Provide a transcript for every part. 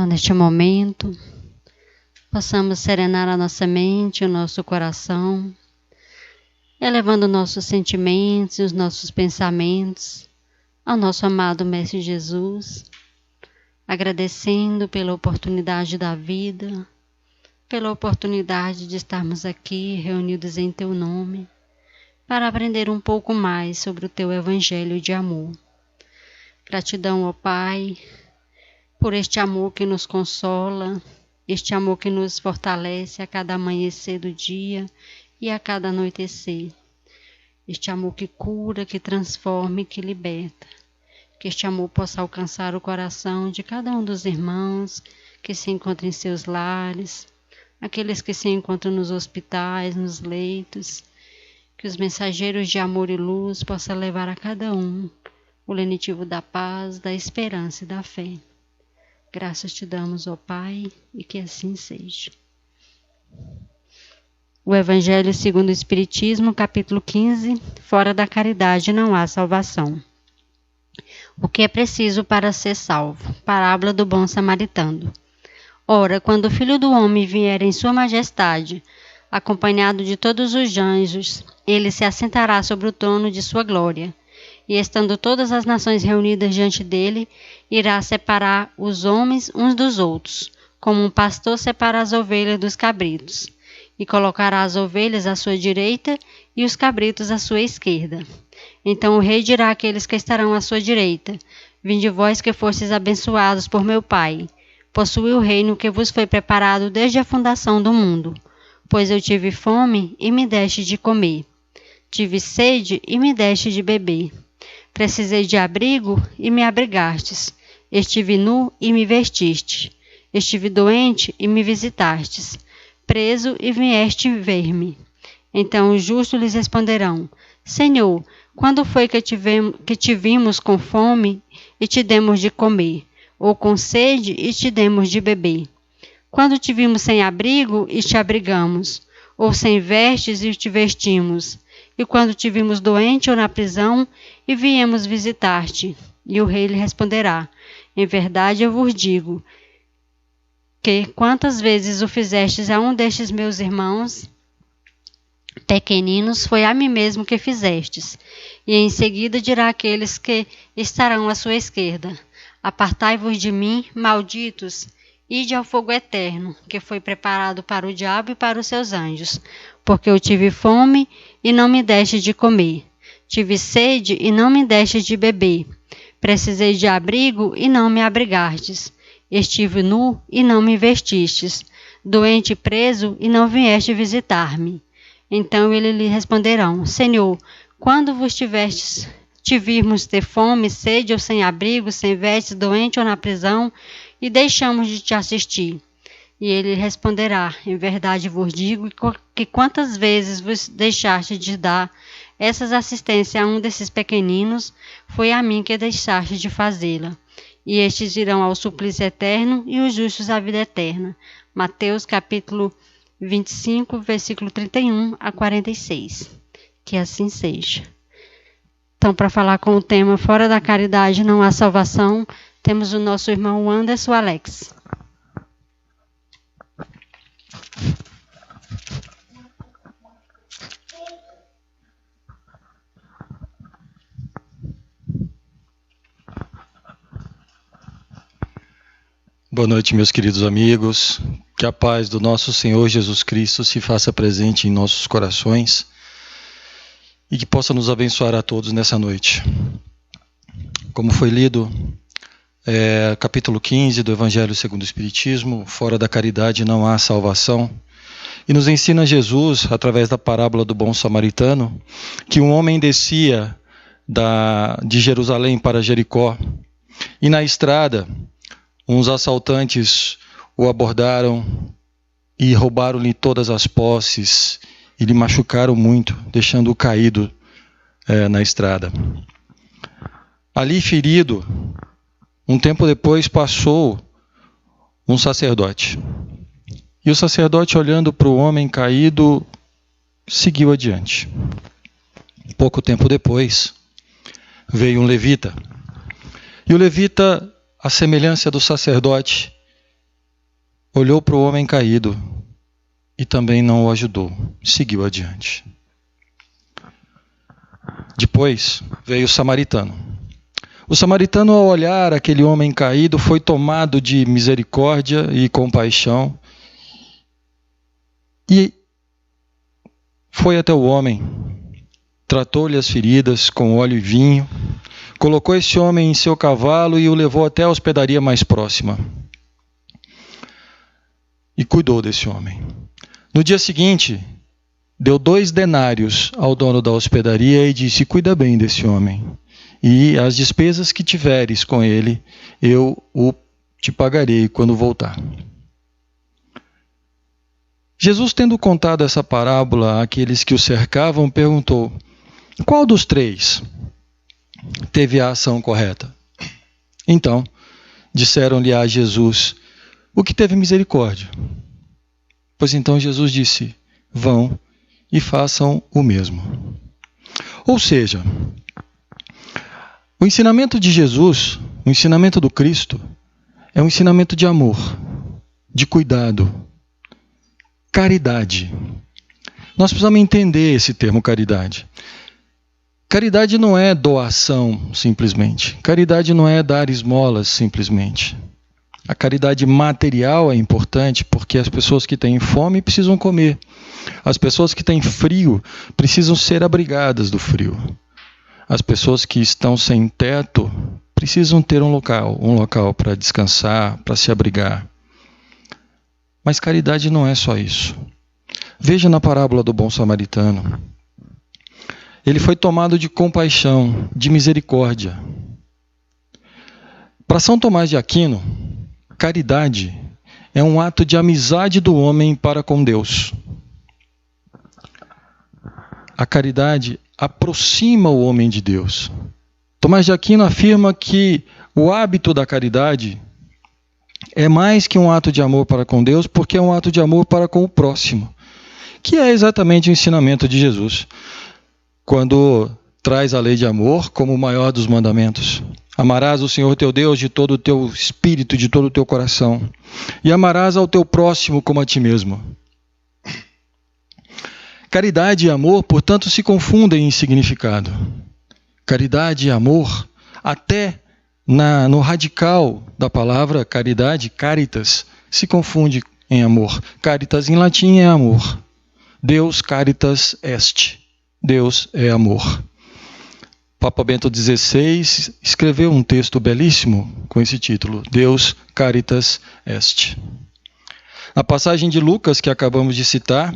neste momento, possamos serenar a nossa mente, o nosso coração, elevando nossos sentimentos e os nossos pensamentos ao nosso amado Mestre Jesus, agradecendo pela oportunidade da vida, pela oportunidade de estarmos aqui reunidos em Teu nome, para aprender um pouco mais sobre o Teu Evangelho de amor. Gratidão, ó Pai, por este amor que nos consola, este amor que nos fortalece a cada amanhecer do dia e a cada anoitecer. Este amor que cura, que transforma e que liberta. Que este amor possa alcançar o coração de cada um dos irmãos que se encontram em seus lares, aqueles que se encontram nos hospitais, nos leitos. Que os mensageiros de amor e luz possam levar a cada um o lenitivo da paz, da esperança e da fé. Graças te damos, ó Pai, e que assim seja. O Evangelho segundo o Espiritismo, capítulo 15, fora da caridade não há salvação. O que é preciso para ser salvo? Parábola do bom samaritano. Ora, quando o Filho do Homem vier em sua majestade, acompanhado de todos os anjos, ele se assentará sobre o trono de sua glória. E estando todas as nações reunidas diante dele, irá separar os homens uns dos outros, como um pastor separa as ovelhas dos cabritos, e colocará as ovelhas à sua direita e os cabritos à sua esquerda. Então o rei dirá àqueles que estarão à sua direita: Vinde vós que fostes abençoados por meu Pai, possuí o reino que vos foi preparado desde a fundação do mundo. Pois eu tive fome e me deste de comer, tive sede e me deste de beber. Precisei de abrigo e me abrigastes. Estive nu e me vestiste. Estive doente e me visitastes. Preso e vieste ver-me. Então os justos lhes responderão: Senhor, quando foi que te vimos com fome e te demos de comer, ou com sede e te demos de beber? Quando te vimos sem abrigo e te abrigamos, ou sem vestes e te vestimos? E quando te vimos doente ou na prisão, e viemos visitar-te? E o rei lhe responderá: Em verdade eu vos digo, que quantas vezes o fizestes a um destes meus irmãos pequeninos, foi a mim mesmo que fizestes. E em seguida dirá àqueles que estarão à sua esquerda: Apartai-vos de mim, malditos, ide ao fogo eterno, que foi preparado para o diabo e para os seus anjos. Porque eu tive fome e não me deste de comer, tive sede e não me deste de beber, precisei de abrigo e não me abrigastes, estive nu e não me vestistes, doente e preso e não vieste visitar-me. Então eles lhe responderão: Senhor, quando vos te virmos ter fome, sede ou sem abrigo, sem vestes, doente ou na prisão, e deixamos de te assistir? E ele responderá: Em verdade vos digo que quantas vezes vos deixaste de dar essas assistências a um desses pequeninos, foi a mim que deixaste de fazê-la. E estes irão ao suplício eterno e os justos à vida eterna. Mateus capítulo 25, versículo 31 a 46. Que assim seja. Então, para falar com o tema Fora da Caridade não há salvação, temos o nosso irmão Anderson Alex. Boa noite, meus queridos amigos. Que a paz do nosso Senhor Jesus Cristo se faça presente em nossos corações e que possa nos abençoar a todos nessa noite. Como foi lido, capítulo 15 do Evangelho segundo o Espiritismo, fora da caridade não há salvação. E nos ensina Jesus, através da parábola do bom samaritano, que um homem descia de Jerusalém para Jericó e na estrada uns assaltantes o abordaram e roubaram-lhe todas as posses e lhe machucaram muito, deixando-o caído na estrada. Ali ferido, um tempo depois passou um sacerdote. E o sacerdote, olhando para o homem caído, seguiu adiante. Pouco tempo depois, veio um levita. E o levita, à semelhança do sacerdote, olhou para o homem caído e também não o ajudou. Seguiu adiante. Depois veio o samaritano. O samaritano, ao olhar aquele homem caído, foi tomado de misericórdia e compaixão e foi até o homem, tratou-lhe as feridas com óleo e vinho, colocou esse homem em seu cavalo e o levou até a hospedaria mais próxima. E cuidou desse homem. No dia seguinte, deu 2 denários ao dono da hospedaria e disse: cuida bem desse homem, e as despesas que tiveres com ele, eu o te pagarei quando voltar. Jesus, tendo contado essa parábola àqueles que o cercavam, perguntou: qual dos 3 teve a ação correta? Então, disseram-lhe a Jesus: o que teve misericórdia. Pois então Jesus disse: vão e façam o mesmo. Ou seja, o ensinamento de Jesus, o ensinamento do Cristo, é um ensinamento de amor, de cuidado, caridade. Nós precisamos entender esse termo caridade. Caridade não é doação simplesmente. Caridade não é dar esmolas simplesmente. A caridade material é importante porque as pessoas que têm fome precisam comer. As pessoas que têm frio precisam ser abrigadas do frio. As pessoas que estão sem teto precisam ter um local para descansar, para se abrigar. Mas caridade não é só isso. Veja na parábola do bom samaritano. Ele foi tomado de compaixão, de misericórdia. Para São Tomás de Aquino, caridade é um ato de amizade do homem para com Deus. A caridade aproxima o homem de Deus. Tomás de Aquino afirma que o hábito da caridade é mais que um ato de amor para com Deus, porque é um ato de amor para com o próximo, que é exatamente o ensinamento de Jesus, quando traz a lei de amor como o maior dos mandamentos. Amarás o Senhor teu Deus de todo o teu espírito, de todo o teu coração, e amarás ao teu próximo como a ti mesmo. Caridade e amor, portanto, se confundem em significado. Caridade e amor, até no radical da palavra caridade, caritas, se confunde em amor. Caritas em latim é amor. Deus caritas est. Deus é amor. Papa Bento XVI escreveu um texto belíssimo com esse título, Deus caritas est. Na passagem de Lucas que acabamos de citar,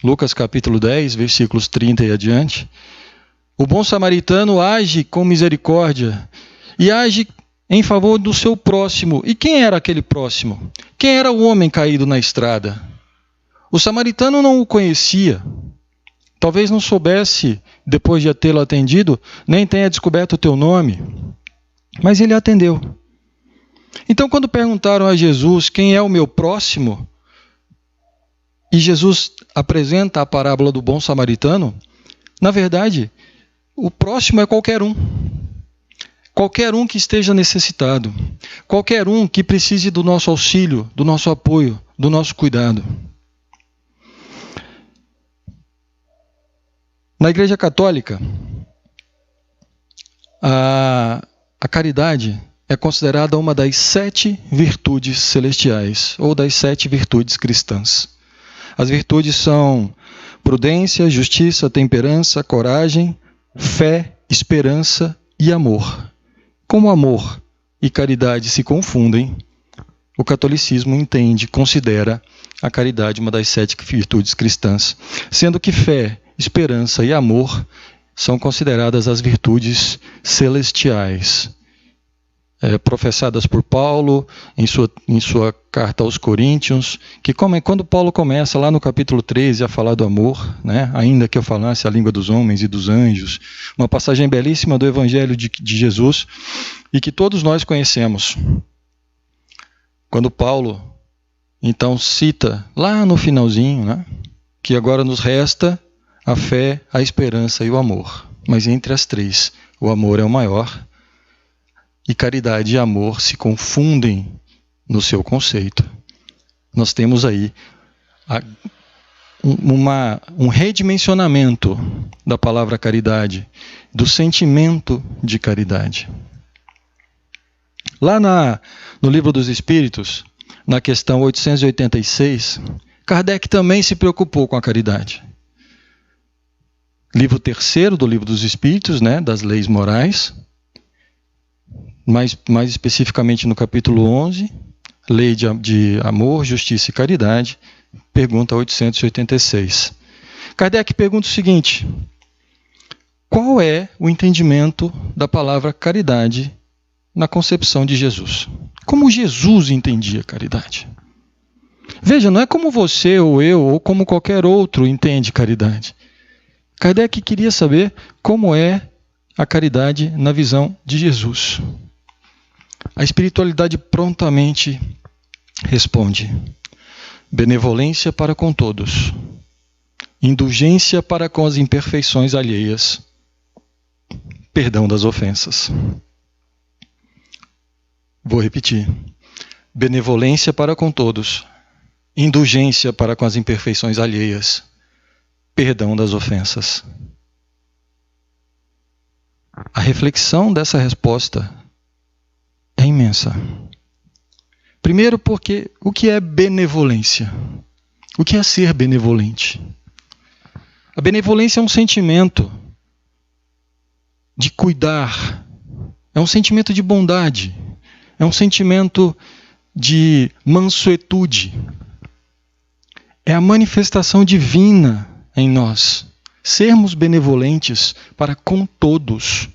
Lucas capítulo 10, versículos 30 e adiante, o bom samaritano age com misericórdia e age em favor do seu próximo. E quem era aquele próximo? Quem era o homem caído na estrada? O samaritano não o conhecia. Talvez não soubesse, depois de tê-lo atendido, nem tenha descoberto o teu nome. Mas ele atendeu. Então, quando perguntaram a Jesus quem é o meu próximo, e Jesus apresenta a parábola do bom samaritano, na verdade, o próximo é qualquer um. Qualquer um que esteja necessitado. Qualquer um que precise do nosso auxílio, do nosso apoio, do nosso cuidado. Na Igreja Católica, a caridade é considerada uma das 7 virtudes celestiais, ou das 7 virtudes cristãs. As virtudes são prudência, justiça, temperança, coragem, fé, esperança e amor. Como amor e caridade se confundem, o catolicismo considera a caridade uma das 7 virtudes cristãs, sendo que fé, esperança e amor são consideradas as virtudes celestiais, professadas por Paulo em sua carta aos Coríntios, que quando Paulo começa lá no capítulo 13 a falar do amor, né, ainda que eu falasse a língua dos homens e dos anjos, uma passagem belíssima do Evangelho de Jesus e que todos nós conhecemos. Quando Paulo então cita lá no finalzinho, né, que agora nos resta a fé, a esperança e o amor, mas entre as 3 o amor é o maior. E caridade e amor se confundem no seu conceito. nós temos aí um redimensionamento da palavra caridade, do sentimento de caridade. Lá no Livro dos Espíritos, na questão 886, Kardec também se preocupou com a caridade. Livro 3º do Livro dos Espíritos, né, das leis morais, mais especificamente no capítulo 11, lei de amor, justiça e caridade, pergunta 886. Kardec pergunta o seguinte: qual é o entendimento da palavra caridade na concepção de Jesus? Como Jesus entendia caridade? Veja, não é como você ou eu ou como qualquer outro entende caridade. Kardec queria saber como é a caridade na visão de Jesus. A espiritualidade prontamente responde: benevolência para com todos, indulgência para com as imperfeições alheias, perdão das ofensas. Vou repetir: benevolência para com todos, indulgência para com as imperfeições alheias, perdão das ofensas. A reflexão dessa resposta é imensa. Primeiro, porque o que é benevolência? O que é ser benevolente? A benevolência é um sentimento de cuidar, é um sentimento de bondade, é um sentimento de mansuetude. É a manifestação divina em nós. Sermos benevolentes para com todos.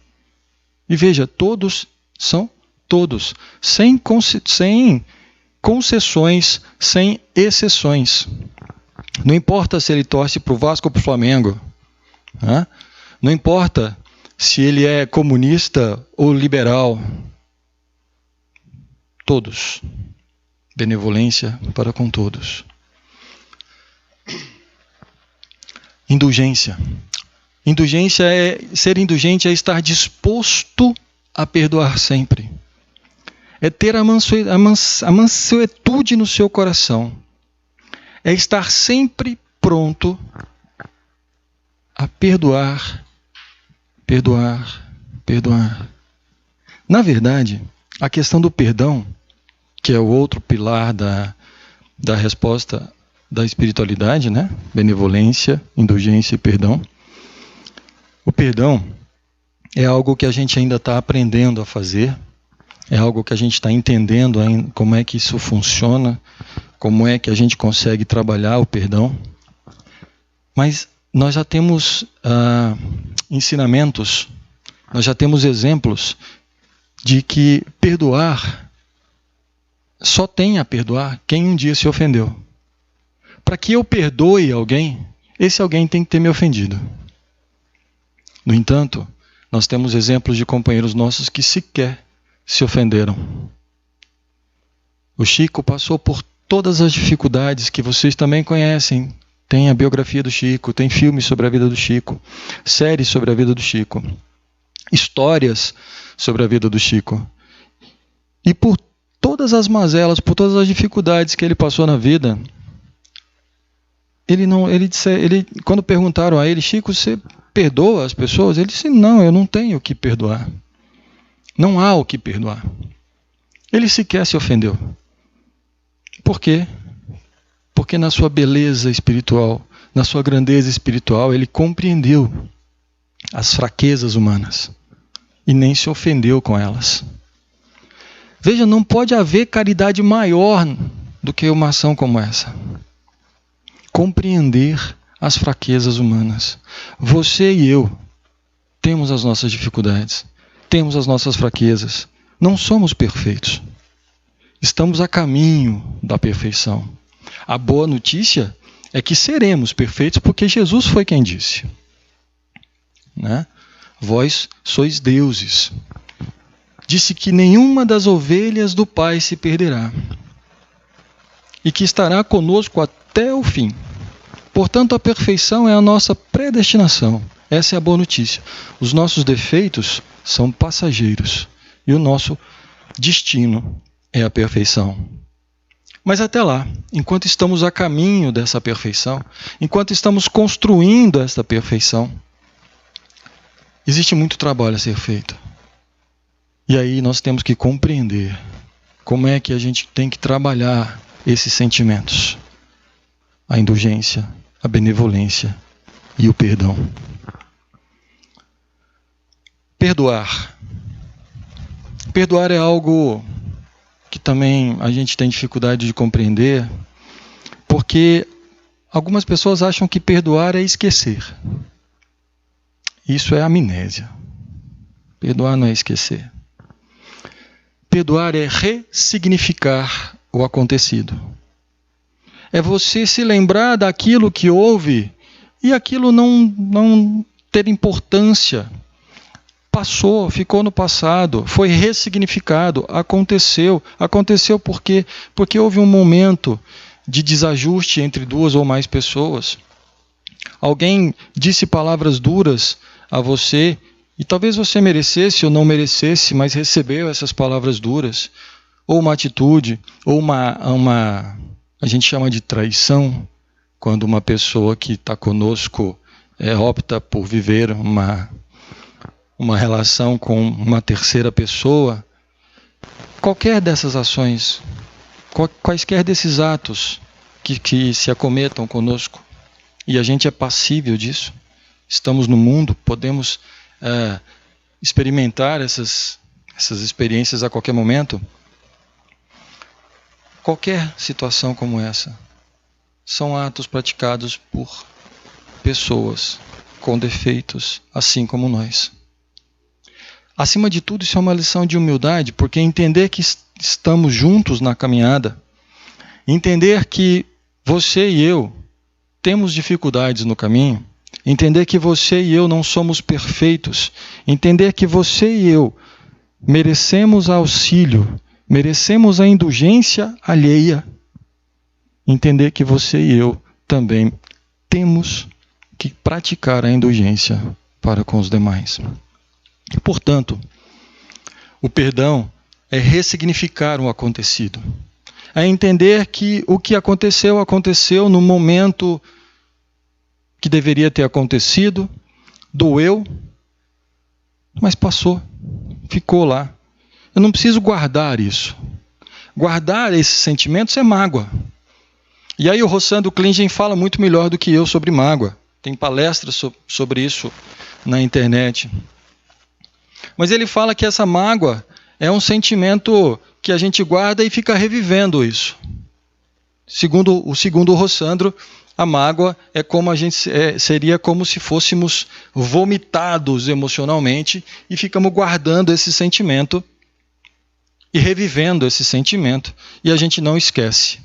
E veja, todos são todos, sem concessões, sem exceções. Não importa se ele torce para o Vasco ou para o Flamengo. Né? Não importa se ele é comunista ou liberal. Todos. Benevolência para com todos. Indulgência. Ser indulgente é estar disposto a perdoar sempre. É ter a mansuetude no seu coração. É estar sempre pronto a perdoar. Na verdade, a questão do perdão, que é o outro pilar da resposta da espiritualidade, né? Benevolência, indulgência e perdão. O perdão é algo que a gente ainda está aprendendo a fazer, é algo que a gente está entendendo ainda como é que isso funciona, como é que a gente consegue trabalhar o perdão. Mas nós já temos ensinamentos, nós já temos exemplos de que perdoar, só tem a perdoar quem um dia se ofendeu. Para que eu perdoe alguém, esse alguém tem que ter me ofendido. No entanto, nós temos exemplos de companheiros nossos que sequer se ofenderam. O Chico passou por todas as dificuldades que vocês também conhecem. Tem a biografia do Chico, tem filmes sobre a vida do Chico, séries sobre a vida do Chico, histórias sobre a vida do Chico. E por todas as mazelas, por todas as dificuldades que ele passou na vida, quando perguntaram a ele: Chico, você perdoa as pessoas? Ele disse: não, eu não tenho o que perdoar. Não há o que perdoar. Ele sequer se ofendeu. Por quê? Porque na sua beleza espiritual, na sua grandeza espiritual, ele compreendeu as fraquezas humanas e nem se ofendeu com elas. Veja, não pode haver caridade maior do que uma ação como essa. Compreender as fraquezas humanas. Você e eu temos as nossas dificuldades, temos as nossas fraquezas. Não somos perfeitos. Estamos a caminho da perfeição. A boa notícia é que seremos perfeitos porque Jesus foi quem disse. Né? Vós sois deuses. Disse que nenhuma das ovelhas do Pai se perderá e que estará conosco até o fim. Portanto, a perfeição é a nossa predestinação. Essa é a boa notícia. Os nossos defeitos são passageiros e o nosso destino é a perfeição. Mas até lá, enquanto estamos a caminho dessa perfeição, enquanto estamos construindo esta perfeição, existe muito trabalho a ser feito. E aí nós temos que compreender como é que a gente tem que trabalhar esses sentimentos. A indulgência, a benevolência e o perdão. Perdoar. Perdoar é algo que também a gente tem dificuldade de compreender, porque algumas pessoas acham que perdoar é esquecer. Isso é amnésia. Perdoar não é esquecer. Perdoar é ressignificar o acontecido. É você se lembrar daquilo que houve e aquilo não ter importância. Passou, ficou no passado, foi ressignificado, aconteceu. Aconteceu por quê? Porque houve um momento de desajuste entre duas ou mais pessoas. Alguém disse palavras duras a você, e talvez você merecesse ou não merecesse, mas recebeu essas palavras duras. Ou uma atitude, ou a gente chama de traição, quando uma pessoa que está conosco opta por viver uma relação com uma terceira pessoa. Qualquer dessas ações, quaisquer desses atos que se acometam conosco, e a gente é passível disso, estamos no mundo, podemos experimentar essas experiências a qualquer momento. Qualquer situação como essa são atos praticados por pessoas com defeitos, assim como nós. Acima de tudo, isso é uma lição de humildade, porque entender que estamos juntos na caminhada, entender que você e eu temos dificuldades no caminho, entender que você e eu não somos perfeitos, entender que você e eu merecemos auxílio, merecemos a indulgência alheia, entender que você e eu também temos que praticar a indulgência para com os demais. E, portanto, o perdão é ressignificar o acontecido. É entender que o que aconteceu, aconteceu no momento que deveria ter acontecido, doeu, mas passou, ficou lá. Eu não preciso guardar isso. Guardar esses sentimentos é mágoa. E aí o Rossandro Klingen fala muito melhor do que eu sobre mágoa. Tem palestras sobre isso na internet. Mas ele fala que essa mágoa é um sentimento que a gente guarda e fica revivendo isso. Segundo o Rossandro, a mágoa é como seria como se fôssemos vomitados emocionalmente e ficamos guardando esse sentimento e revivendo esse sentimento, e a gente não esquece.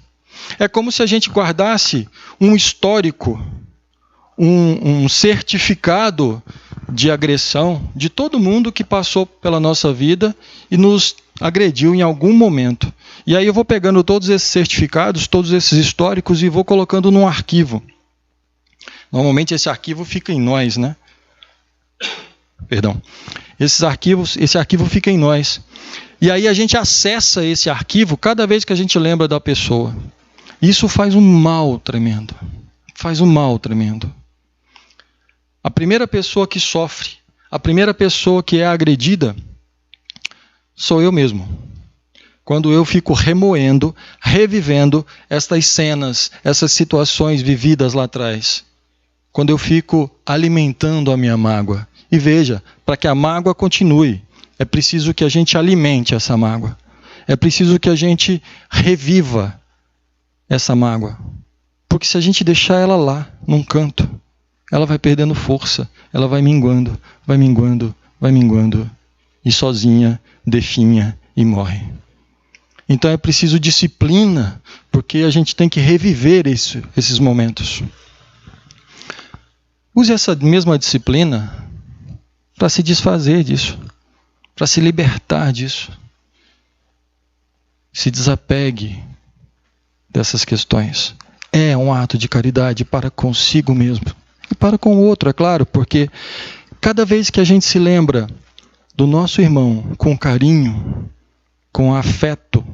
É como se a gente guardasse um histórico, um certificado de agressão de todo mundo que passou pela nossa vida e nos agrediu em algum momento. E aí eu vou pegando todos esses certificados, todos esses históricos e vou colocando num arquivo. Normalmente esse arquivo fica em nós, né? Perdão. Esse arquivo fica em nós. E aí a gente acessa esse arquivo cada vez que a gente lembra da pessoa. Isso faz um mal tremendo. Faz um mal tremendo. A primeira pessoa que sofre, a primeira pessoa que é agredida, sou eu mesmo. Quando eu fico remoendo, revivendo estas cenas, essas situações vividas lá atrás. Quando eu fico alimentando a minha mágoa. E veja, para que a mágoa continue, é preciso que a gente alimente essa mágoa. É preciso que a gente reviva essa mágoa. Porque se a gente deixar ela lá, num canto, ela vai perdendo força, ela vai minguando, vai minguando, vai minguando. E sozinha, definha e morre. Então é preciso disciplina, porque a gente tem que reviver esses momentos. Use essa mesma disciplina para se desfazer disso, para se libertar disso. Se desapegue dessas questões. É um ato de caridade para consigo mesmo. E para com o outro, é claro, porque cada vez que a gente se lembra do nosso irmão com carinho, com afeto,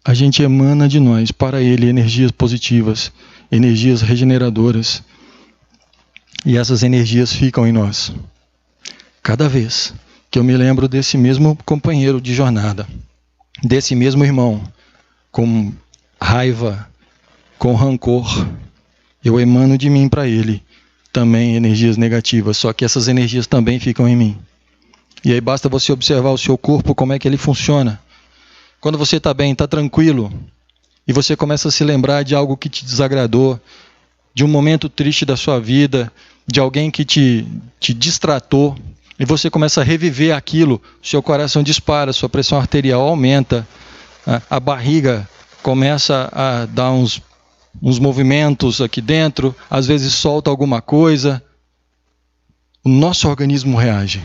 a gente emana de nós para Ele energias positivas, energias regeneradoras. E essas energias ficam em nós. Cada vez que eu me lembro desse mesmo companheiro de jornada, desse mesmo irmão, com raiva, com rancor, eu emano de mim para ele também energias negativas, só que essas energias também ficam em mim. E aí basta você observar o seu corpo, como é que ele funciona. Quando você está bem, está tranquilo, e você começa a se lembrar de algo que te desagradou, de um momento triste da sua vida, de alguém que te distratou, e você começa a reviver aquilo, seu coração dispara, sua pressão arterial aumenta, a barriga começa a dar uns movimentos aqui dentro, às vezes solta alguma coisa. O nosso organismo reage.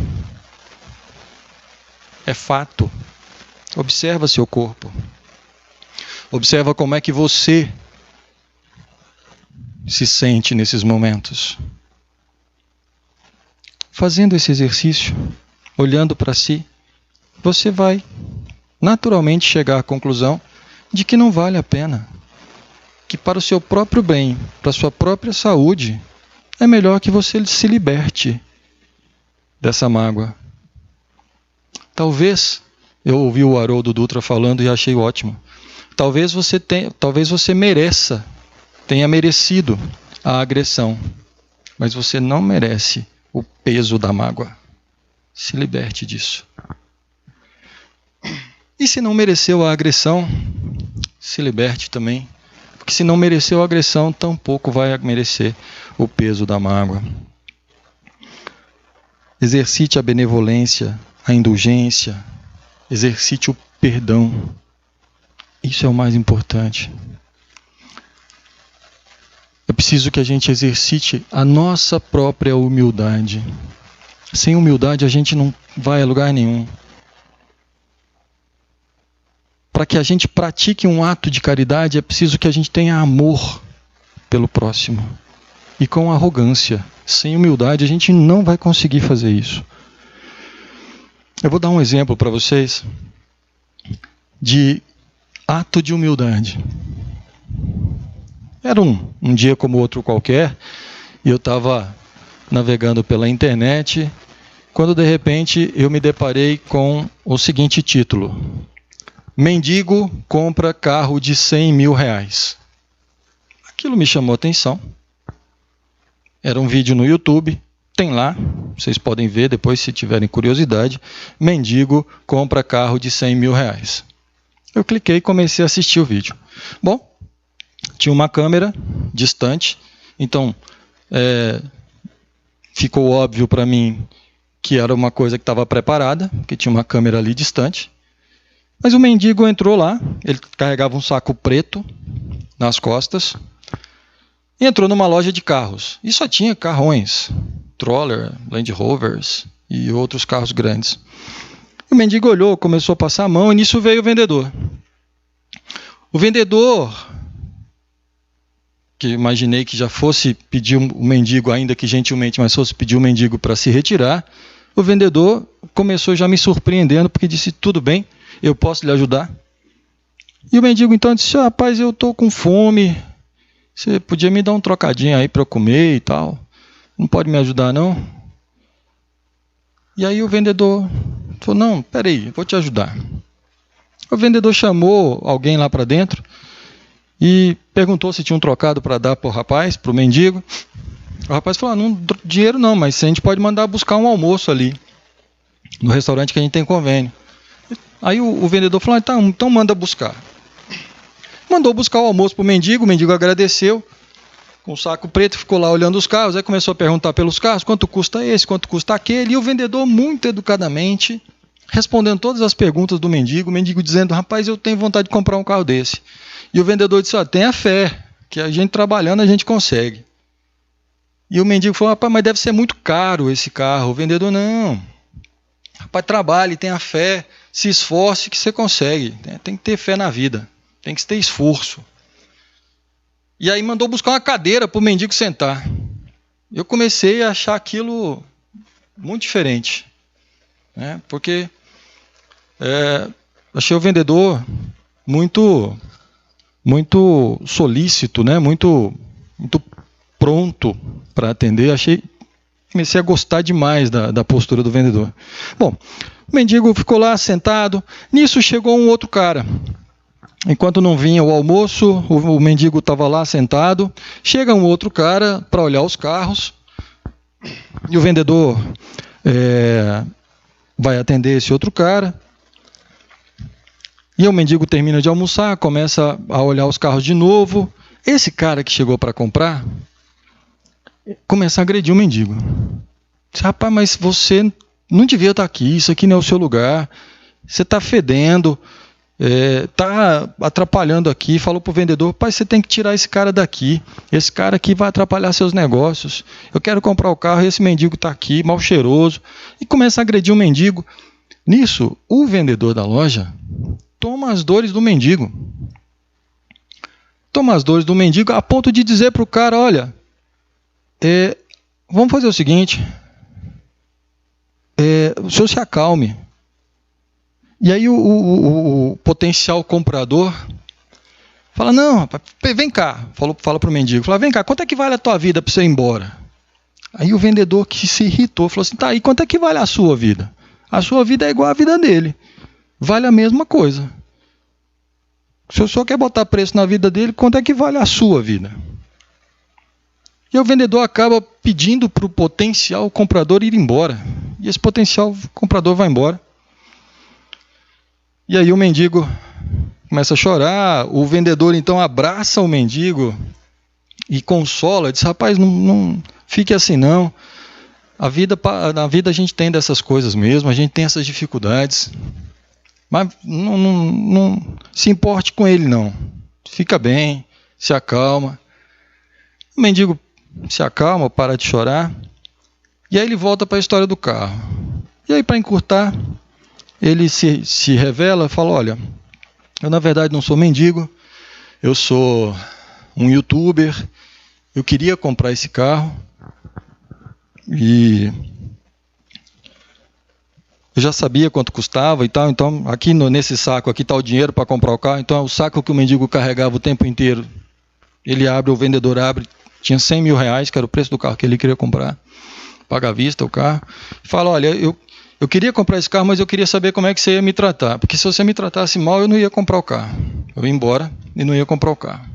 É fato. Observa seu corpo. Observa como é que você se sente nesses momentos. Fazendo esse exercício, olhando para si, você vai naturalmente chegar à conclusão de que não vale a pena. Que para o seu próprio bem, para a sua própria saúde, é melhor que você se liberte dessa mágoa. Talvez, eu ouvi o Haroldo Dutra falando e achei ótimo, talvez você tenha merecido a agressão, mas você não merece o peso da mágoa. Se liberte disso. E se não mereceu a agressão, se liberte também. Porque se não mereceu a agressão, tampouco vai merecer o peso da mágoa. Exercite a benevolência, a indulgência, exercite o perdão. Isso é o mais importante. É preciso que a gente exercite a nossa própria humildade. Sem humildade a gente não vai a lugar nenhum. Para que a gente pratique um ato de caridade, é preciso que a gente tenha amor pelo próximo. E com arrogância, sem humildade, a gente não vai conseguir fazer isso. Eu vou dar um exemplo para vocês de ato de humildade. Era um dia como outro qualquer, e eu estava navegando pela internet, quando de repente eu me deparei com o seguinte título: Mendigo compra carro de 100 mil reais. Aquilo me chamou a atenção. Era um vídeo no YouTube, tem lá, vocês podem ver depois se tiverem curiosidade. Mendigo compra carro de 100 mil reais. Eu cliquei e comecei a assistir o vídeo. Bom, tinha uma câmera distante, então ficou óbvio para mim que era uma coisa que estava preparada, que tinha uma câmera ali distante. Mas o mendigo entrou lá, ele carregava um saco preto nas costas, e entrou numa loja de carros. E só tinha carrões, Troller, Land Rovers e outros carros grandes. O mendigo olhou, começou a passar a mão, e nisso veio o vendedor. O vendedor, que imaginei que já fosse pedir o mendigo, ainda que gentilmente, mas fosse pedir o mendigo para se retirar, o vendedor começou já me surpreendendo, porque disse: tudo bem, eu posso lhe ajudar? E o mendigo então disse: rapaz, eu estou com fome, você podia me dar um trocadinho aí para eu comer e tal? Não pode me ajudar não? E aí o vendedor falou: não, peraí, vou te ajudar. O vendedor chamou alguém lá para dentro e perguntou se tinha um trocado para dar para o rapaz, para o mendigo. O rapaz falou: não, dinheiro não, mas a gente pode mandar buscar um almoço ali, no restaurante que a gente tem convênio. Aí o vendedor falou: então manda buscar. Mandou buscar o almoço para o mendigo agradeceu, com o saco preto, ficou lá olhando os carros, aí começou a perguntar pelos carros: quanto custa esse, quanto custa aquele, e o vendedor, muito educadamente, respondendo todas as perguntas do mendigo, o mendigo dizendo: rapaz, eu tenho vontade de comprar um carro desse. E o vendedor disse: tenha fé, que a gente trabalhando a gente consegue. E o mendigo falou: rapaz, mas deve ser muito caro esse carro. O vendedor: não, rapaz, trabalhe, tenha fé, se esforce que você consegue. Tem que ter fé na vida, tem que ter esforço. E aí mandou buscar uma cadeira para o mendigo sentar. Eu comecei a achar aquilo muito diferente, né? Porque achei o vendedor muito solícito, né? Muito pronto para atender. Comecei a gostar demais da postura do vendedor. Bom, o mendigo ficou lá sentado. Nisso chegou um outro cara. Enquanto não vinha o almoço, o mendigo estava lá sentado. Chega um outro cara para olhar os carros. E o vendedor vai atender esse outro cara. E o mendigo termina de almoçar, começa a olhar os carros de novo. Esse cara que chegou para comprar começa a agredir o mendigo. Diz, rapaz, mas você não devia estar aqui, isso aqui não é o seu lugar. Você está fedendo, está atrapalhando aqui. Falou para o vendedor, pai, você tem que tirar esse cara daqui. Esse cara aqui vai atrapalhar seus negócios. Eu quero comprar o carro e esse mendigo está aqui, mal cheiroso. E começa a agredir o mendigo. Nisso, o vendedor da loja toma as dores do mendigo. Toma as dores do mendigo a ponto de dizer para o cara, olha, vamos fazer o seguinte, o senhor se acalme. E aí o potencial comprador fala, não, rapaz, vem cá, fala para o mendigo, fala, vem cá, quanto é que vale a tua vida para você ir embora? Aí o vendedor que se irritou, falou assim, tá, e quanto é que vale a sua vida? A sua vida é igual à vida dele. Vale a mesma coisa. Se o senhor quer botar preço na vida dele, quanto é que vale a sua vida? E o vendedor acaba pedindo para o potencial comprador ir embora. E esse potencial comprador vai embora. E aí o mendigo começa a chorar. O vendedor então abraça o mendigo e consola. Diz, rapaz, não fique assim não. Na vida a gente tem dessas coisas mesmo. A gente tem essas dificuldades. Mas não se importe com ele, não. Fica bem, se acalma. O mendigo se acalma, para de chorar. E aí ele volta para a história do carro. E aí, para encurtar, ele se revela e fala, olha, eu na verdade não sou mendigo, eu sou um youtuber, eu queria comprar esse carro e eu já sabia quanto custava e tal, então aqui nesse saco aqui está o dinheiro para comprar o carro, então o saco que o mendigo carregava o tempo inteiro, ele abre, o vendedor abre, tinha 100 mil reais, que era o preço do carro que ele queria comprar, paga à vista o carro, e fala, olha, eu queria comprar esse carro, mas eu queria saber como é que você ia me tratar, porque se você me tratasse mal, eu não ia comprar o carro, eu ia embora e não ia comprar o carro.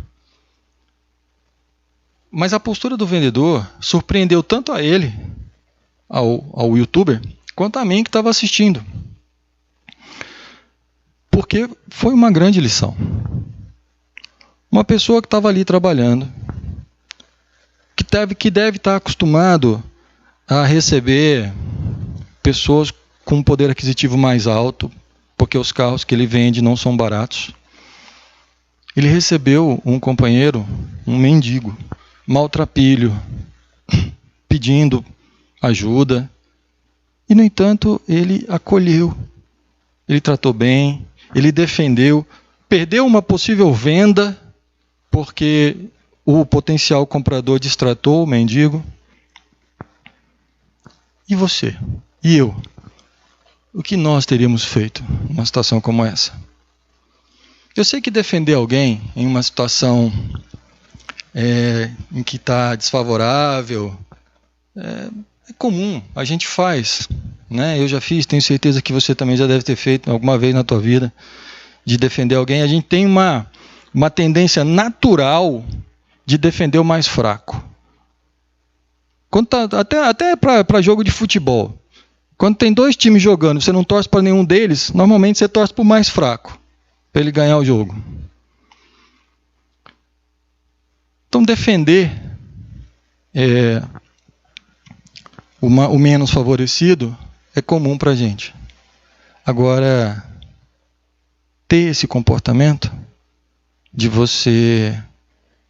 Mas a postura do vendedor surpreendeu tanto a ele, ao youtuber, quanto a mim que estava assistindo. Porque foi uma grande lição. Uma pessoa que estava ali trabalhando, que deve estar acostumado a receber pessoas com um poder aquisitivo mais alto, porque os carros que ele vende não são baratos. Ele recebeu um companheiro, um mendigo, maltrapilho, pedindo ajuda. E, no entanto, ele acolheu, ele tratou bem, ele defendeu, perdeu uma possível venda, porque o potencial comprador destratou o mendigo. E você? E eu? O que nós teríamos feito numa situação como essa? Eu sei que defender alguém em uma situação em que está desfavorável é comum, a gente faz, né? Eu já fiz, tenho certeza que você também já deve ter feito alguma vez na tua vida, de defender alguém. A gente tem uma tendência natural de defender o mais fraco. Quando até para jogo de futebol, quando tem dois times jogando, você não torce para nenhum deles, normalmente você torce para o mais fraco, para ele ganhar o jogo. Então defender o menos favorecido é comum para a gente. Agora, ter esse comportamento de você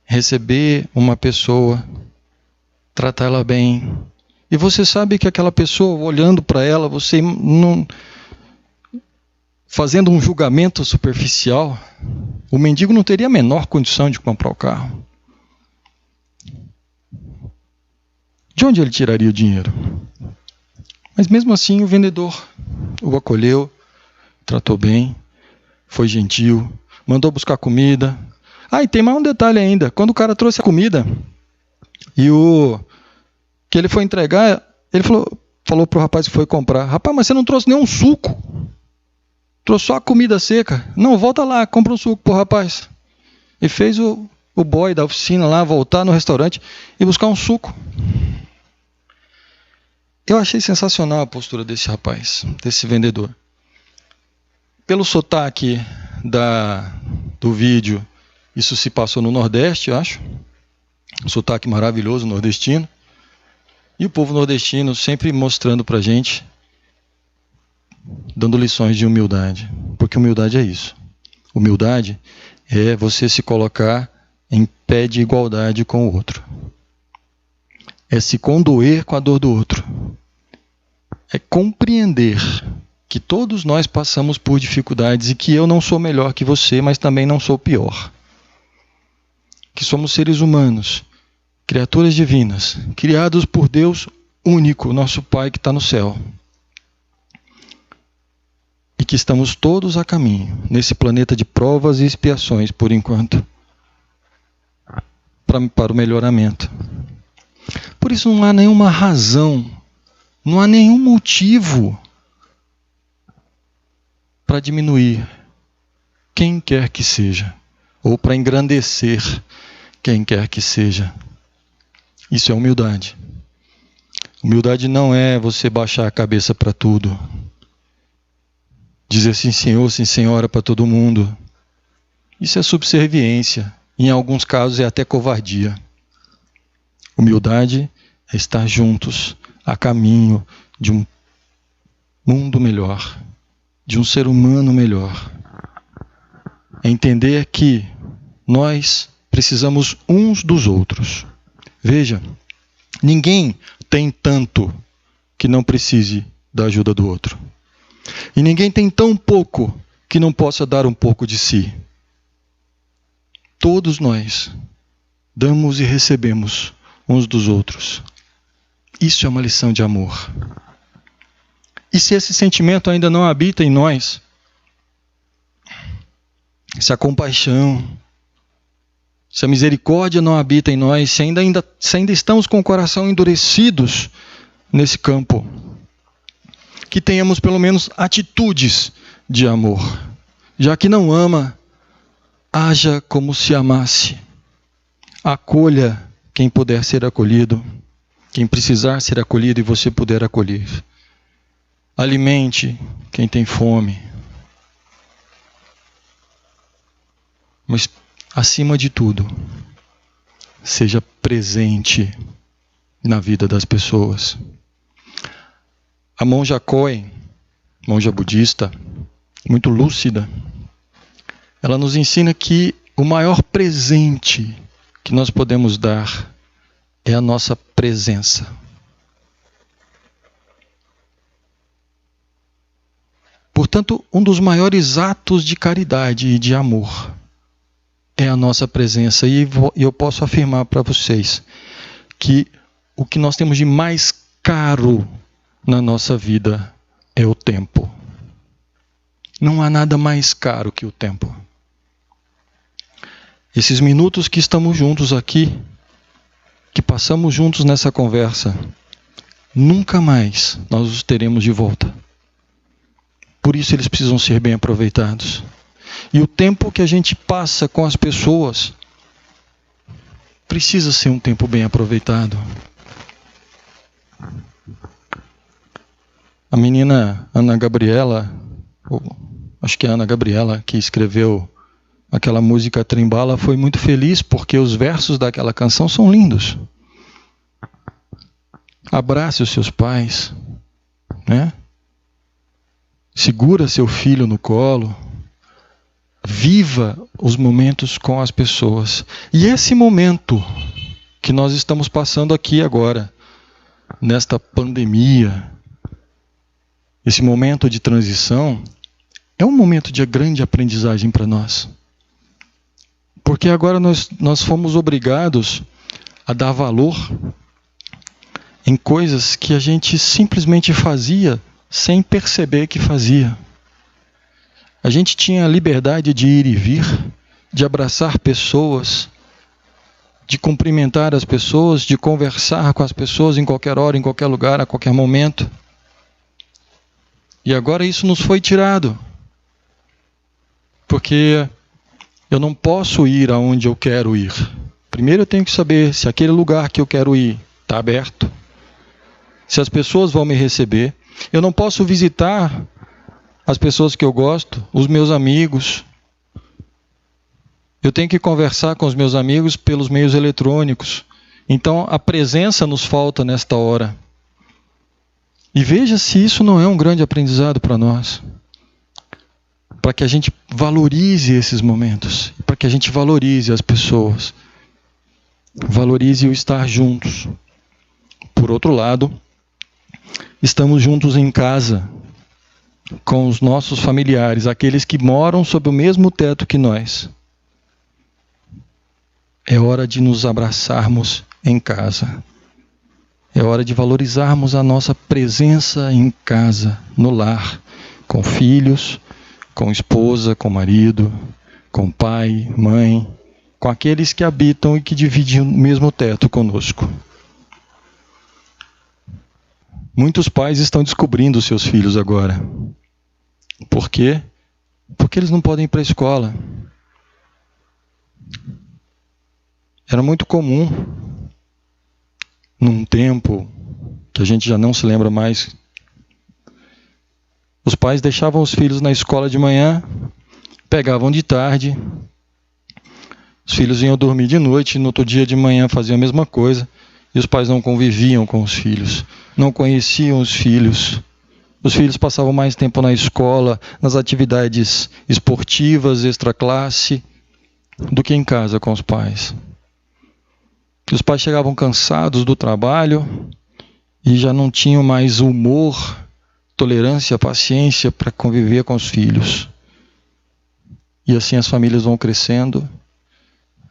receber uma pessoa, tratar ela bem, e você sabe que aquela pessoa, olhando para ela, você não fazendo um julgamento superficial, o mendigo não teria a menor condição de comprar o carro. De onde ele tiraria o dinheiro? Mas mesmo assim o vendedor o acolheu, tratou bem, foi gentil, mandou buscar comida. E tem mais um detalhe ainda. Quando o cara trouxe a comida e que ele foi entregar, ele falou pro rapaz que foi comprar: rapaz, mas você não trouxe nenhum suco. Trouxe só a comida seca. Não, volta lá, compra um suco pro rapaz. E fez o boy da oficina lá voltar no restaurante e buscar um suco. Eu achei sensacional a postura desse rapaz, desse vendedor. Pelo sotaque do vídeo, isso se passou no Nordeste, eu acho. Um sotaque maravilhoso nordestino. E o povo nordestino sempre mostrando pra gente, dando lições de humildade. Porque humildade é isso. Humildade é você se colocar em pé de igualdade com o outro. É se condoer com a dor do outro. É compreender que todos nós passamos por dificuldades e que eu não sou melhor que você, mas também não sou pior. Que somos seres humanos, criaturas divinas, criados por Deus único, nosso Pai que está no céu. E que estamos todos a caminho, nesse planeta de provas e expiações, por enquanto, para o melhoramento. Por isso não há nenhuma razão, não há nenhum motivo para diminuir quem quer que seja, ou para engrandecer quem quer que seja. Isso é humildade. Humildade não é você baixar a cabeça para tudo, dizer sim senhor, sim senhora para todo mundo. Isso é subserviência. Em alguns casos é até covardia. Humildade é estar juntos a caminho de um mundo melhor, de um ser humano melhor. É entender que nós precisamos uns dos outros. Veja, ninguém tem tanto que não precise da ajuda do outro. E ninguém tem tão pouco que não possa dar um pouco de si. Todos nós damos e recebemos uns dos outros. Isso é uma lição de amor. E se esse sentimento ainda não habita em nós, se a compaixão, se a misericórdia não habita em nós, se ainda estamos com o coração endurecidos nesse campo, que tenhamos pelo menos atitudes de amor. Já que não ama, haja como se amasse. Acolha quem puder ser acolhido, quem precisar ser acolhido e você puder acolher. Alimente quem tem fome. Mas, acima de tudo, seja presente na vida das pessoas. A monja Coen, monja budista, muito lúcida, ela nos ensina que o maior presente que nós podemos dar é a nossa presença. Portanto, um dos maiores atos de caridade e de amor é a nossa presença. E eu posso afirmar para vocês que o que nós temos de mais caro na nossa vida é o tempo. Não há nada mais caro que o tempo. Esses minutos que estamos juntos aqui, que passamos juntos nessa conversa, nunca mais nós os teremos de volta. Por isso eles precisam ser bem aproveitados. E o tempo que a gente passa com as pessoas precisa ser um tempo bem aproveitado. A menina Ana Gabriela, acho que é Ana Gabriela, que escreveu aquela música Trembala, foi muito feliz porque os versos daquela canção são lindos. Abrace os seus pais, né? Segura seu filho no colo. Viva os momentos com as pessoas. E esse momento que nós estamos passando aqui agora, nesta pandemia, esse momento de transição, é um momento de grande aprendizagem para nós. Porque agora nós fomos obrigados a dar valor em coisas que a gente simplesmente fazia sem perceber que fazia. A gente tinha a liberdade de ir e vir, de abraçar pessoas, de cumprimentar as pessoas, de conversar com as pessoas em qualquer hora, em qualquer lugar, a qualquer momento. E agora isso nos foi tirado. Porque eu não posso ir aonde eu quero ir. Primeiro eu tenho que saber se aquele lugar que eu quero ir está aberto, se as pessoas vão me receber. Eu não posso visitar as pessoas que eu gosto, os meus amigos. Eu tenho que conversar com os meus amigos pelos meios eletrônicos. Então a presença nos falta nesta hora. E veja se isso não é um grande aprendizado para nós. Para que a gente valorize esses momentos, para que a gente valorize as pessoas, valorize o estar juntos. Por outro lado, estamos juntos em casa, com os nossos familiares, aqueles que moram sob o mesmo teto que nós. É hora de nos abraçarmos em casa. É hora de valorizarmos a nossa presença em casa, no lar, com filhos, com esposa, com marido, com pai, mãe, com aqueles que habitam e que dividem o mesmo teto conosco. Muitos pais estão descobrindo os seus filhos agora. Por quê? Porque eles não podem ir para a escola. Era muito comum, num tempo que a gente já não se lembra mais, os pais deixavam os filhos na escola de manhã, pegavam de tarde, os filhos iam dormir de noite, no outro dia de manhã faziam a mesma coisa, e os pais não conviviam com os filhos, não conheciam os filhos. Os filhos passavam mais tempo na escola, nas atividades esportivas, extraclasse, do que em casa com os pais. Os pais chegavam cansados do trabalho e já não tinham mais humor, tolerância, paciência para conviver com os filhos. E assim as famílias vão crescendo,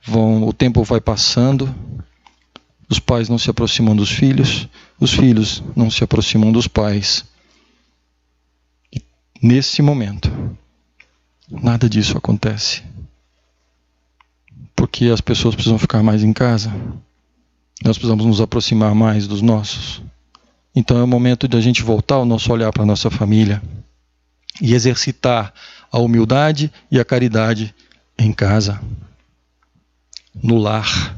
o tempo vai passando, os pais não se aproximam dos filhos, os filhos não se aproximam dos pais. E nesse momento, nada disso acontece. Porque as pessoas precisam ficar mais em casa. Nós precisamos nos aproximar mais dos nossos. Então é o momento de a gente voltar o nosso olhar para a nossa família e exercitar a humildade e a caridade em casa, no lar.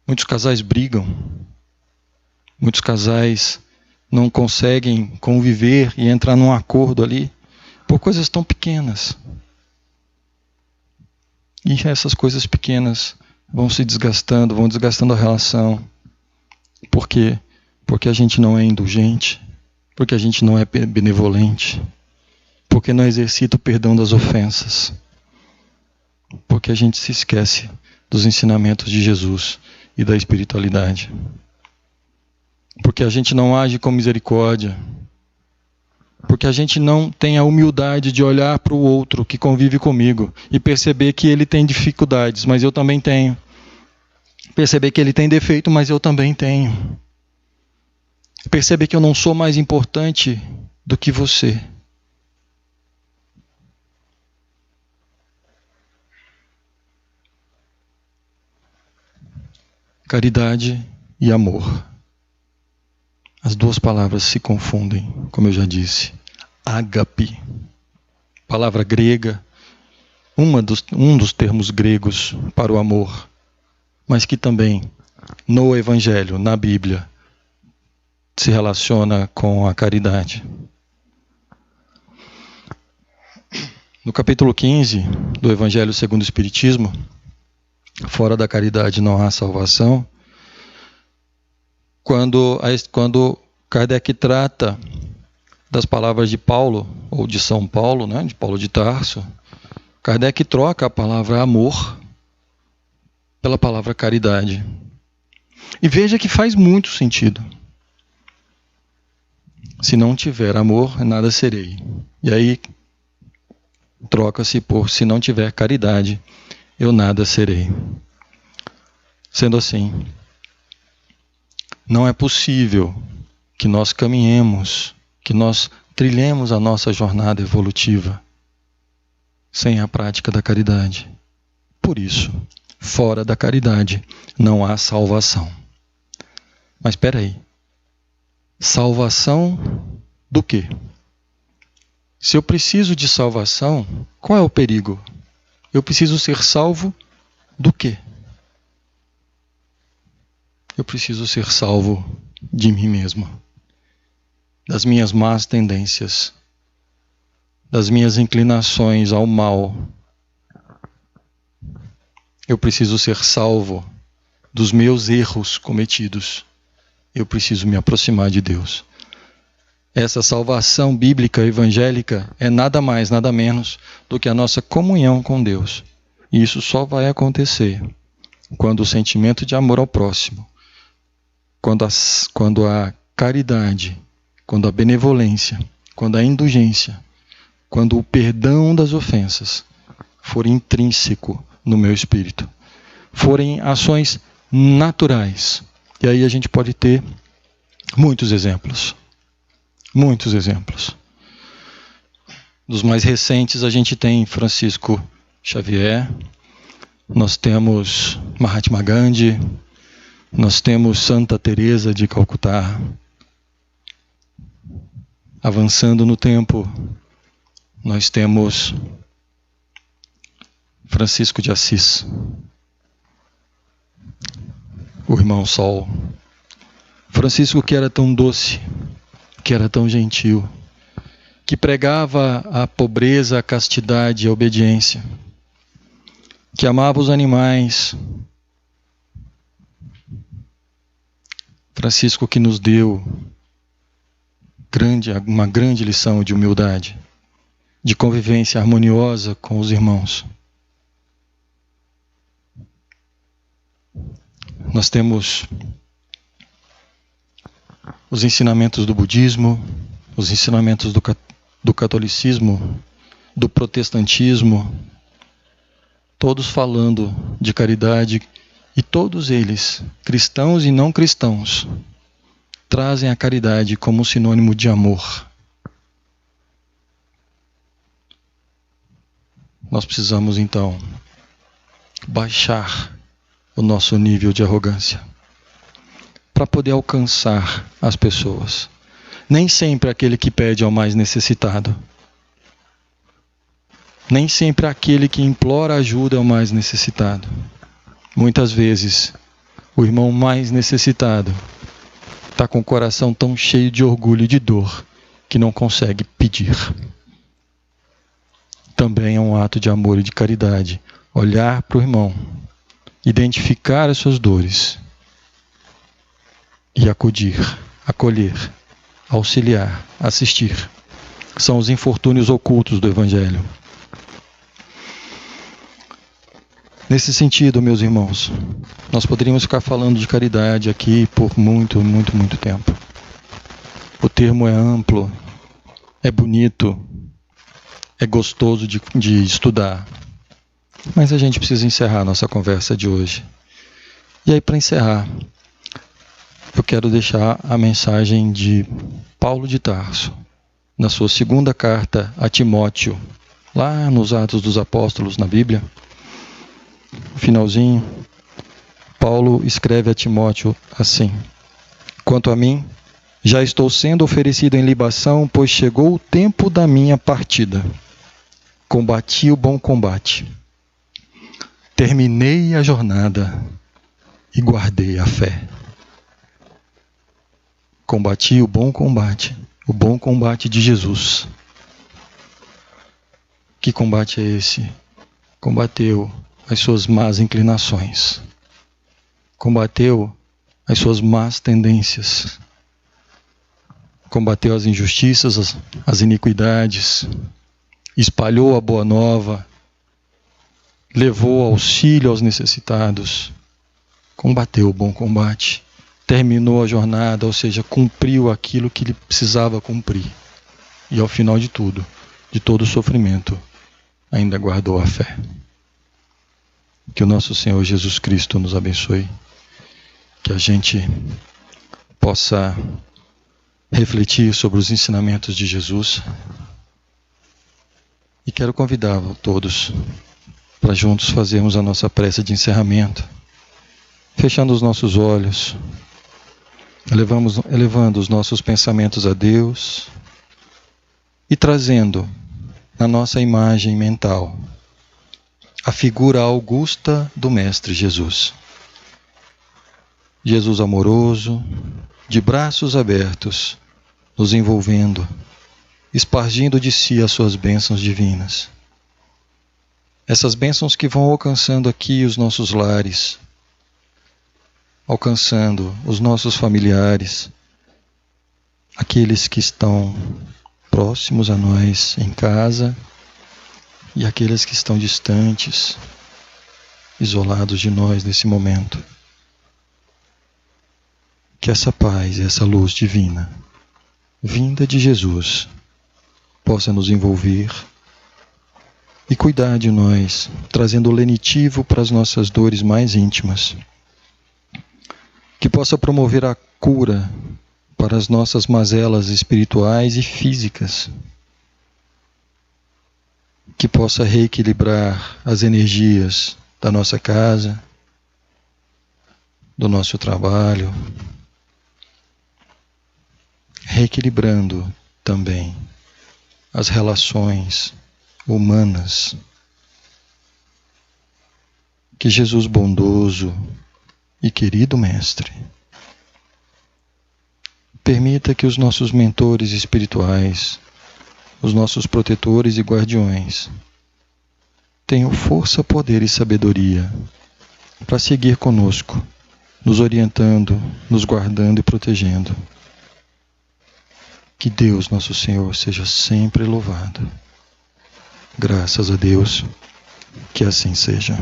Muitos casais brigam, muitos casais não conseguem conviver e entrar num acordo ali por coisas tão pequenas. E essas coisas pequenas vão se desgastando, vão desgastando a relação. Por quê? Porque a gente não é indulgente, porque a gente não é benevolente, porque não exercita o perdão das ofensas, porque a gente se esquece dos ensinamentos de Jesus e da espiritualidade, porque a gente não age com misericórdia, porque a gente não tem a humildade de olhar para o outro que convive comigo e perceber que ele tem dificuldades, mas eu também tenho. Perceber que ele tem defeito, mas eu também tenho. Perceber que eu não sou mais importante do que você. Caridade e amor. As duas palavras se confundem, como eu já disse. Ágape, palavra grega, um dos termos gregos para o amor, mas que também no Evangelho, na Bíblia, se relaciona com a caridade. No capítulo 15 do Evangelho segundo o Espiritismo, fora da caridade não há salvação, quando Kardec trata das palavras de Paulo, ou de São Paulo, né, de Paulo de Tarso, Kardec troca a palavra amor pela palavra caridade. E veja que faz muito sentido. Se não tiver amor, nada serei. E aí troca-se por se não tiver caridade, eu nada serei. Sendo assim, não é possível que nós caminhemos, que nós trilhemos a nossa jornada evolutiva sem a prática da caridade. Por isso, fora da caridade não há salvação. Mas espera aí. Salvação do quê? Se eu preciso de salvação, qual é o perigo? Eu preciso ser salvo do quê? Eu preciso ser salvo de mim mesmo, das minhas más tendências, das minhas inclinações ao mal. Eu preciso ser salvo dos meus erros cometidos. Eu preciso me aproximar de Deus. Essa salvação bíblica evangélica é nada mais, nada menos do que a nossa comunhão com Deus. E isso só vai acontecer quando o sentimento de amor ao próximo, quando a caridade, quando a benevolência, quando a indulgência, quando o perdão das ofensas for intrínseco no meu espírito, forem ações naturais. E aí a gente pode ter muitos exemplos. Muitos exemplos. Dos mais recentes a gente tem Francisco Xavier, nós temos Mahatma Gandhi, nós temos Santa Teresa de Calcutá. Avançando no tempo, nós temos Francisco de Assis, o irmão Sol. Francisco, que era tão doce, que era tão gentil, que pregava a pobreza, a castidade e a obediência, que amava os animais. Francisco, que nos deu uma grande lição de humildade, de convivência harmoniosa com os irmãos. Nós temos os ensinamentos do budismo, os ensinamentos do catolicismo, do protestantismo, todos falando de caridade, e todos eles, cristãos e não cristãos, trazem a caridade como sinônimo de amor. Nós precisamos, então, baixar o nosso nível de arrogância para poder alcançar as pessoas. Nem sempre aquele que pede ao mais necessitado. Nem sempre aquele que implora ajuda é o mais necessitado. Muitas vezes, o irmão mais necessitado está com o coração tão cheio de orgulho e de dor que não consegue pedir. Também é um ato de amor e de caridade olhar para o irmão, identificar as suas dores e acudir, acolher, auxiliar, assistir. São os infortúnios ocultos do Evangelho. Nesse sentido, meus irmãos, nós poderíamos ficar falando de caridade aqui por muito, muito, muito tempo. O termo é amplo, é bonito, é gostoso de estudar. Mas a gente precisa encerrar a nossa conversa de hoje. E aí, para encerrar, eu quero deixar a mensagem de Paulo de Tarso, na sua segunda carta a Timóteo, lá nos Atos dos Apóstolos, na Bíblia. No finalzinho, Paulo escreve a Timóteo assim: quanto a mim, já estou sendo oferecido em libação, pois chegou o tempo da minha partida. Combati o bom combate. Terminei a jornada e guardei a fé. Combati o bom combate de Jesus. Que combate é esse? Combateu as suas más inclinações. Combateu as suas más tendências. Combateu as injustiças, as iniquidades. Espalhou a boa nova. Levou auxílio aos necessitados. Combateu o bom combate. Terminou a jornada, ou seja, cumpriu aquilo que ele precisava cumprir. E ao final de tudo, de todo o sofrimento, ainda guardou a fé. Que o nosso Senhor Jesus Cristo nos abençoe. Que a gente possa refletir sobre os ensinamentos de Jesus. E quero convidar todos para juntos fazermos a nossa prece de encerramento, fechando os nossos olhos, elevando os nossos pensamentos a Deus e trazendo na nossa imagem mental a figura augusta do Mestre Jesus. Jesus amoroso, de braços abertos, nos envolvendo, espargindo de si as suas bênçãos divinas. Essas bênçãos que vão alcançando aqui os nossos lares, alcançando os nossos familiares, aqueles que estão próximos a nós em casa e aqueles que estão distantes, isolados de nós nesse momento. Que essa paz e essa luz divina, vinda de Jesus, possa nos envolver e cuidar de nós, trazendo o lenitivo para as nossas dores mais íntimas. Que possa promover a cura para as nossas mazelas espirituais e físicas. Que possa reequilibrar as energias da nossa casa, do nosso trabalho, reequilibrando também as relações humanas. Que Jesus bondoso e querido Mestre permita que os nossos mentores espirituais, os nossos protetores e guardiões, tenham força, poder e sabedoria para seguir conosco, nos orientando, nos guardando e protegendo. Que Deus, nosso Senhor, seja sempre louvado. Graças a Deus, que assim seja.